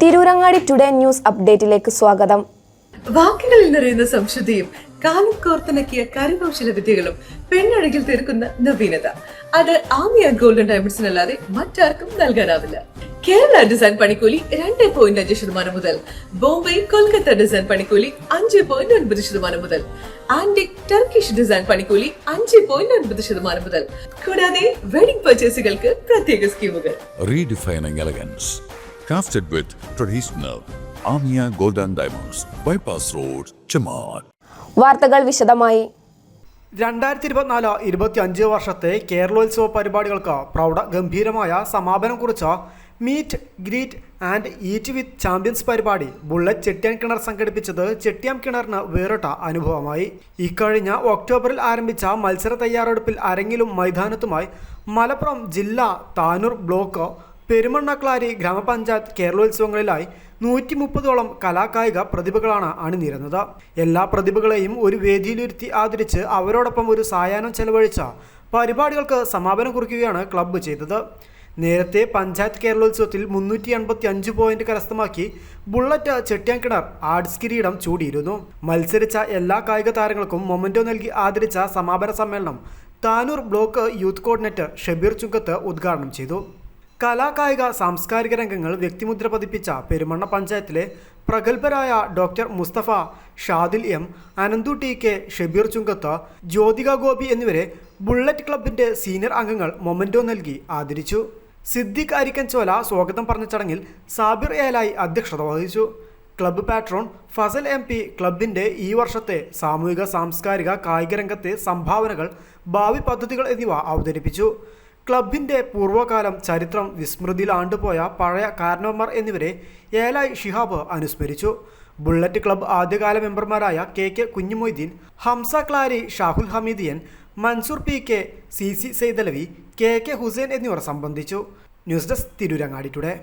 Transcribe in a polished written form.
Tirurangadi today news അപ്ഡേറ്റിലേക്ക് സ്വാഗതം. വാക്കുകളിൽ നിറയുന്ന സംശുദ്ധിയും കാലം കോർത്തിണക്കിയ കരകൗശല വിദ്യകളും പെണ്ണഴകിൽ തീർക്കുന്ന നവീനത അത് ആമിയ ഗോൾഡൻ ഡയമണ്ട്സിനല്ലാതെ മറ്റാർക്കും നൽകാനാവില്ല. കേരള ഡിസൈൻ പണിക്കൂലി 2.5% മുതൽ, ബോംബെ കൊൽക്കത്ത ഡിസൈൻ പണിക്കൂലി 5.9% മുതൽ, ആന്റിക് ടർക്കിഷ് ഡിസൈൻ പണിക്കൂലി 5.9% മുതൽ, കൂടാതെ വെഡിംഗ് പർച്ചേസുകൾക്ക് പ്രത്യേക സ്കീമുകൾ. Redefining elegance, crafted with traditional Amia Golden Diamonds, Bypass Road, Chaman. വാർത്തകൾ വിശദമായി. 2024-25 വർഷത്തെ കേരളോത്സവ പരിപാടികൾക്ക് പ്രൗഢഗംഭീരമായ സമാപനം കുറിച്ച meet, greet and eat with champions പരിപാടി ബുള്ളറ്റ് ചെട്ടിയാൻകിണർ സംഘടിപ്പിച്ചത് ചെട്ടിയാൻകിണറിന് വേറിട്ട അനുഭവമായി. ഇക്കഴിഞ്ഞ ഒക്ടോബറിൽ ആരംഭിച്ച മത്സര തയ്യാറെടുപ്പിൽ അരങ്ങിലും മൈതാനത്തുമായി മലപ്പുറം ജില്ലാ, താനൂർ ബ്ലോക്ക്, പെരുമണ്ണക്ലാരി ഗ്രാമപഞ്ചായത്ത് കേരളോത്സവങ്ങളിലായി 130ഓളം കലാകായിക പ്രതിഭകളാണ് അണിനിരന്നത്. എല്ലാ പ്രതിഭകളെയും ഒരു വേദിയിലിരുത്തി ആദരിച്ച് അവരോടൊപ്പം ഒരു സായാഹ്നം ചെലവഴിച്ച പരിപാടികൾക്ക് സമാപനം കുറിക്കുകയാണ് ക്ലബ്ബ് ചെയ്തത്. നേരത്തെ പഞ്ചായത്ത് കേരളോത്സവത്തിൽ 385 പോയിന്റ് കരസ്ഥമാക്കി ബുള്ളറ്റ് ചെട്ടിയാൻകിണർ ആർട്സ് കിരീടം ചൂടിയിരുന്നു. മത്സരിച്ച എല്ലാ കായിക താരങ്ങൾക്കും മൊമെന്റോ നൽകി ആദരിച്ച സമാപന സമ്മേളനം Tanur block youth coordinator Shabeer Chungath ഉദ്ഘാടനം ചെയ്തു. കലാകായിക സാംസ്കാരിക രംഗങ്ങൾ വ്യക്തിമുദ്ര പതിപ്പിച്ച പെരുമണ്ണ പഞ്ചായത്തിലെ പ്രഗത്ഭരായ doctor Musthafa, Shadil M, Ananthu T K, Shabeer Chungath, Jyothika Gopi എന്നിവരെ ബുള്ളറ്റ് ക്ലബിന്റെ സീനിയർ അംഗങ്ങൾ മൊമെന്റോ നൽകി ആദരിച്ചു. സിദ്ദിഖ് അരിക്കൻചോല സ്വാഗതം പറഞ്ഞ ചടങ്ങിൽ സാബിർ ഏലായി അധ്യക്ഷത വഹിച്ചു. ക്ലബ്ബ് പാട്രോൺ ഫസൽ MP ക്ലബിന്റെ ഈ വർഷത്തെ സാമൂഹിക സാംസ്കാരിക കായിക രംഗത്തെ സംഭാവനകൾ, ഭാവി പദ്ധതികൾ എന്നിവ അവതരിപ്പിച്ചു. ക്ലബിന്റെ പൂർവ്വകാലം, ചരിത്രം, വിസ്മൃതിയിൽ ആണ്ടുപോയ പഴയ കാരണവന്മാർ എന്നിവരെ ഏലായി ഷിഹാബ് അനുസ്മരിച്ചു. ബുള്ളറ്റ് ക്ലബ്ബ് ആദ്യകാല മെമ്പർമാരായ KK Kunjumoideen, Hamsa Klari, Shahul Hameediyan, Mansoor PK, CC Saidalavi, KK Hussain എന്നിവർ സംബന്ധിച്ചു. News desk Tirurangadi today.